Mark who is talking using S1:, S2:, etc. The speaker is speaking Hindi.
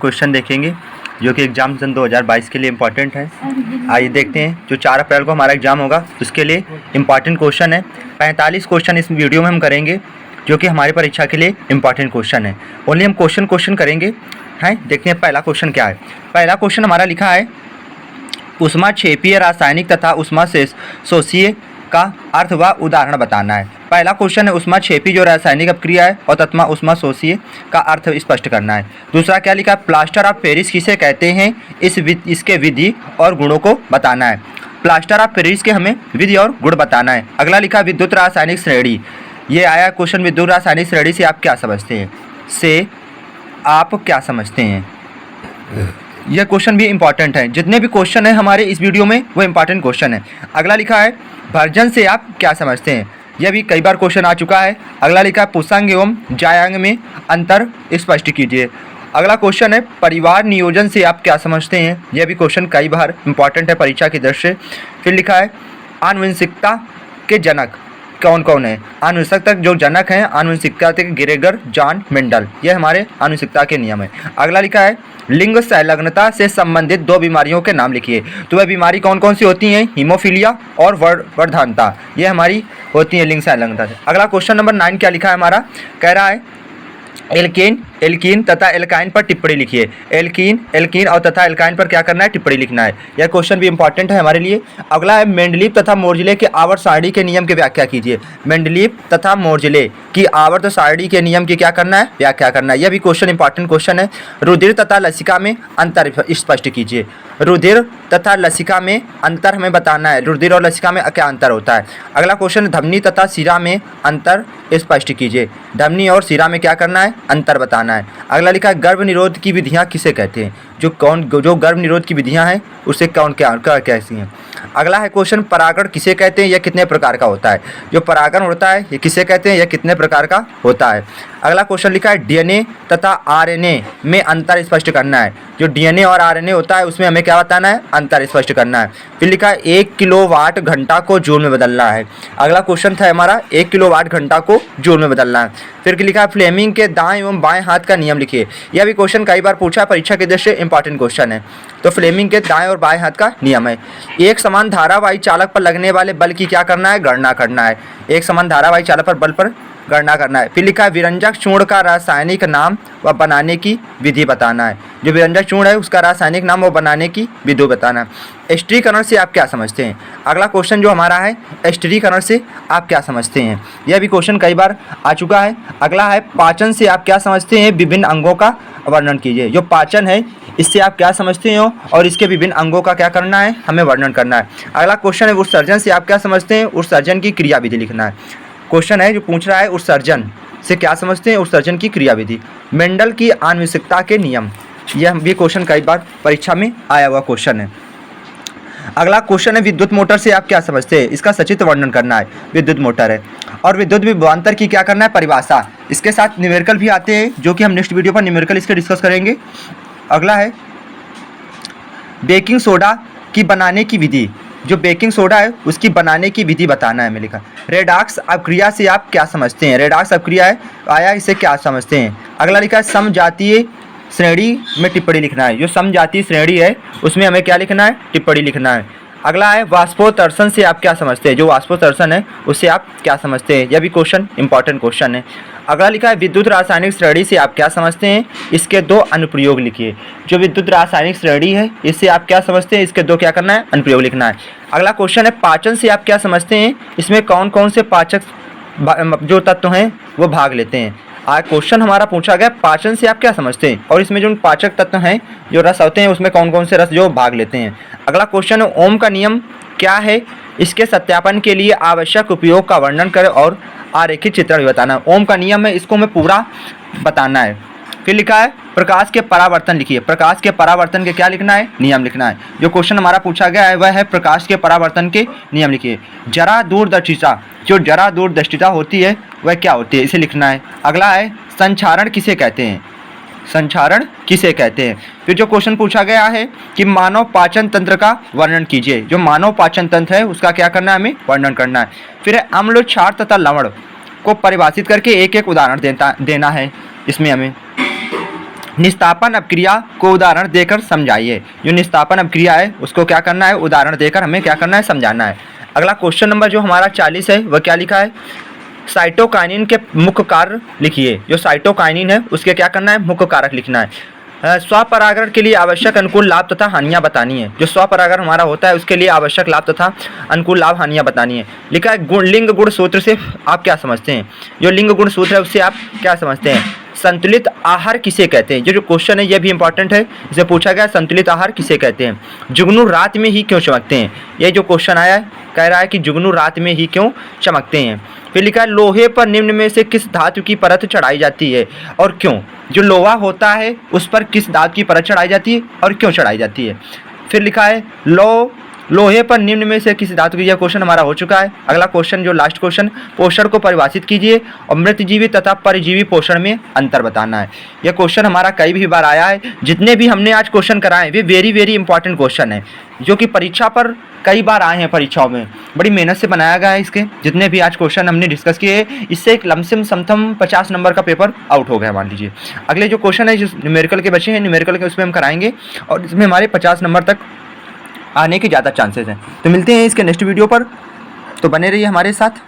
S1: क्वेश्चन देखेंगे जो कि एग्ज़ाम सन 2022 के लिए इम्पॉर्टेंट है। आइए देखते हैं। जो 4 अप्रैल को हमारा एग्ज़ाम होगा उसके लिए इम्पॉर्टेंट क्वेश्चन है। 45 क्वेश्चन इस वीडियो में हम करेंगे जो कि हमारी परीक्षा के लिए इम्पॉर्टेंट क्वेश्चन है। ओनली हम क्वेश्चन करेंगे हैं। देखते हैं पहला क्वेश्चन क्या है। पहला क्वेश्चन हमारा लिखा है ऊष्माक्षेपीय रासायनिक तथा ऊष्माशोषीय का अर्थ व उदाहरण बताना है। पहला क्वेश्चन है ऊष्माक्षेपी जो रासायनिक अपक्रिया है और तथा ऊष्माशोषीय का अर्थ स्पष्ट करना है। दूसरा क्या लिखा है, प्लास्टर ऑफ पेरिस किसे कहते हैं, इसके विधि और गुणों को बताना है। प्लास्टर ऑफ पेरिस के हमें विधि और गुण बताना है। अगला लिखा विद्युत रासायनिक श्रेणी। ये आया क्वेश्चन विद्युत रासायनिक श्रेणी से आप क्या समझते हैं, यह क्वेश्चन भी इंपॉर्टेंट है। जितने भी क्वेश्चन है हमारे इस वीडियो में वो इंपॉर्टेंट क्वेश्चन है। अगला लिखा है भर्जन से आप क्या समझते हैं। यह भी कई बार क्वेश्चन आ चुका है। अगला लिखा है पुंसांग एवं जायांग में अंतर स्पष्ट कीजिए। अगला क्वेश्चन है परिवार नियोजन से आप क्या समझते हैं। यह भी क्वेश्चन कई बार इंपॉर्टेंट है परीक्षा की दृष्टि से। फिर लिखा है आनुवंशिकता के जनक कौन कौन है। आनुवंशिकता जो जनक हैं आनुवंशिकता के ग्रेगर जॉन मेंडल, यह हमारे आनुवंशिकता के नियम है। अगला लिखा है लिंग संलग्नता से संबंधित 2 बीमारियों के नाम लिखिए। तो वह बीमारी कौन कौन सी होती हैं, हीमोफीलिया और वर्धानता, ये हमारी होती है लिंग संलग्नता से। अगला क्वेश्चन नंबर 9 क्या लिखा है हमारा, कह रहा है एल्कीन तथा एल्काइन पर टिप्पणी लिखिए। एल्कीन और तथा एल्काइन पर क्या करना है, टिप्पणी लिखना है। यह क्वेश्चन भी इंपॉर्टेंट है हमारे लिए। अगला है मेंडलीव तथा मोर्जले के आवर्त सारणी के नियम की व्याख्या कीजिए। मेंडलीव तथा मोर्जले की आवर्त सारणी के नियम की क्या करना है, व्याख्या करना है। यह भी क्वेश्चन इंपॉर्टेंट क्वेश्चन है। रुधिर तथा लसिका में अंतर स्पष्ट कीजिए। रुधिर तथा लसिका में अंतर हमें बताना है। रुधिर और लसिका में क्या अंतर होता है। अगला क्वेश्चन धमनी तथा शिरा में अंतर स्पष्ट कीजिए। धमनी और शिरा में क्या करना है, अंतर बताना है। अगला लिखा है गर्भ निरोध की विधियां किसे कहते हैं। जो गर्भ निरोध की विधियां हैं उससे कौन क्या कैसी हैं। अगला है क्वेश्चन परागण किसे कहते हैं, यह कितने प्रकार का होता है। जो परागण होता है ये किसे कहते हैं, यह कितने प्रकार का होता है। अगला क्वेश्चन लिखा है डीएनए तथा आरएनए में अंतर स्पष्ट करना है। जो डीएनए और आरएनए होता है उसमें हमें क्या बताना है, अंतर स्पष्ट करना है। फिर लिखा है 1 किलोवाट घंटा को जूल में बदलना है। अगला क्वेश्चन था हमारा 1 किलोवाट घंटा को जूल में बदलना है। फिर लिखा है फ्लेमिंग के दाएं एवं बाएं हाथ का नियम लिखिए। यह भी क्वेश्चन कई बार पूछा परीक्षा के दृष्टि से इंपॉर्टेंट क्वेश्चन है। तो फ्लेमिंग के दाएं और बाएं हाथ का नियम है एक समान धारावाही चालक पर लगने वाले बल की क्या करना है, गणना करना है। एक समान धारावाही चालक पर बल पर गणना करना है। फिर लिखा है विरंजक चूर्ण का रासायनिक नाम व बनाने की विधि बताना है। जो विरंजक चूर्ण है उसका रासायनिक नाम व बनाने की विधि बताना है। स्टिरीकरण से आप क्या समझते हैं। अगला क्वेश्चन जो हमारा है स्टिरीकरण से आप क्या समझते हैं। यह भी क्वेश्चन कई बार आ चुका है। अगला है पाचन से आप क्या समझते हैं, विभिन्न अंगों का वर्णन कीजिए। जो पाचन है इससे आप क्या समझते हो और इसके विभिन्न अंगों का क्या करना है, हमें वर्णन करना है। अगला क्वेश्चन है उत्सर्जन से आप क्या समझते हैं, उत्सर्जन की क्रिया विधि लिखना है। क्वेश्चन है जो पूछ रहा है उत्सर्जन से क्या समझते हैं, उत्सर्जन की क्रिया विधि। मेंडल की आनुवंशिकता के नियम, यह भी क्वेश्चन कई बार परीक्षा में आया हुआ क्वेश्चन है। अगला क्वेश्चन है विद्युत मोटर से आप क्या समझते हैं, इसका सचित्र वर्णन करना है। विद्युत मोटर है और विद्युत विभवांतर की क्या करना है, परिभाषा। इसके साथ न्यूमेरिकल भी आते हैं जो कि हम नेक्स्ट वीडियो पर न्यूमेरिकल इसके डिस्कस करेंगे। अगला है बेकिंग सोडा की बनाने की विधि। जो बेकिंग सोडा है उसकी बनाने की विधि बताना है हमें लिखा। रेडॉक्स अपक्रिया से आप क्या समझते हैं। रेडॉक्स अपक्रिया है आया, इसे क्या समझते हैं। अगला लिखा है समजातीय श्रेणी में टिप्पणी लिखना है। जो समजातीय श्रेणी है उसमें हमें क्या लिखना है, टिप्पणी लिखना है। अगला है वाष्पोत्सर्जन से आप क्या समझते हैं। जो वाष्पोत्सर्जन है उससे आप क्या समझते हैं। यह भी क्वेश्चन इंपॉर्टेंट क्वेश्चन है। अगला लिखा है विद्युत रासायनिक श्रेणी से आप क्या समझते हैं, इसके 2 अनुप्रयोग लिखिए। जो विद्युत रासायनिक श्रेणी है इससे आप क्या समझते हैं, इसके 2 क्या करना है, अनुप्रयोग लिखना है। अगला क्वेश्चन है पाचन से आप क्या समझते हैं, इसमें कौन कौन से पाचक जो तत्व हैं वो भाग लेते हैं। आज क्वेश्चन हमारा पूछा गया पाचन से आप क्या समझते हैं और इसमें जो पाचक तत्व हैं जो रस होते हैं उसमें कौन कौन से रस जो भाग लेते हैं। अगला क्वेश्चन है ओम का नियम क्या है, इसके सत्यापन के लिए आवश्यक उपयोग का वर्णन करें और आरेखित चित्रण भी बताना है। ओम का नियम है इसको हमें पूरा बताना है। फिर लिखा है प्रकाश के परावर्तन लिखिए। प्रकाश के परावर्तन के क्या लिखना है, नियम लिखना है। जो क्वेश्चन हमारा पूछा गया है वह है प्रकाश के परावर्तन के नियम लिखिए। जरा दूरदर्शिता, जो जरा दूरदर्शिता होती है वह क्या होती है, इसे लिखना है। अगला है संचारण किसे कहते हैं। संचारण किसे कहते हैं। फिर जो क्वेश्चन पूछा गया है कि मानव पाचन तंत्र का वर्णन कीजिए। जो मानव पाचन तंत्र है उसका क्या करना है, हमें वर्णन करना है। फिर अम्ल, क्षार तथा लवण को परिभाषित करके एक एक उदाहरण देना है। इसमें हमें निस्तापन अपक्रिया को उदाहरण देकर समझाइए। जो निस्तापन अपक्रिया है उसको क्या करना है, उदाहरण देकर हमें क्या करना है, समझाना है। अगला क्वेश्चन नंबर जो हमारा 40 है वह क्या लिखा है, साइटोकाइनिन के मुख्य कार्य लिखिए। जो साइटोकाइनिन है उसके क्या करना है, मुख्य कारक लिखना है। स्वपरागण के लिए आवश्यक अनुकूल लाभ तथा हानियाँ बतानी है। जो स्वपरागण हमारा होता है उसके लिए आवश्यक लाभ तथा अनुकूल लाभ हानियाँ बतानी है। लिखा है गुण, लिंग गुण सूत्र से आप क्या समझते हैं। जो लिंग गुण सूत्र है उससे आप क्या समझते हैं। संतुलित आहार किसे कहते हैं। जो क्वेश्चन है यह भी इंपॉर्टेंट है, इसे पूछा गया संतुलित आहार किसे कहते हैं। जुगनू रात में ही क्यों चमकते हैं। ये जो क्वेश्चन आया है कह रहा है कि जुगनू रात में ही क्यों चमकते हैं। फिर लिखा है लोहे पर निम्न में से किस धातु की परत चढ़ाई जाती है और क्यों। जो लोहा होता है उस पर किस धातु की परत चढ़ाई जाती है और क्यों चढ़ाई जाती है। फिर लिखा है लोहे पर निम्न में से किस धातु की, यह क्वेश्चन हमारा हो चुका है। अगला क्वेश्चन जो लास्ट क्वेश्चन, पोषण को परिभाषित कीजिए और मृतजीवी तथा परजीवी पोषण में अंतर बताना है। यह क्वेश्चन हमारा कई भी बार आया है। जितने भी हमने आज क्वेश्चन कराए वे वेरी वेरी इंपॉर्टेंट क्वेश्चन है जो कि परीक्षा पर कई बार आए हैं। परीक्षाओं में बड़ी मेहनत से बनाया गया है। इसके जितने भी आज क्वेश्चन हमने डिस्कस किए इससे एक लमसम समथम 50 नंबर का पेपर आउट हो गया मान लीजिए। अगले जो क्वेश्चन है जो न्यूमेरिकल के बचे हैं, न्यूमेरिकल के उसमें हम कराएंगे और इसमें हमारे 50 नंबर तक आने के ज़्यादा चांसेस हैं। तो मिलते हैं इसके नेक्स्ट वीडियो पर, तो बने रहिए हमारे साथ।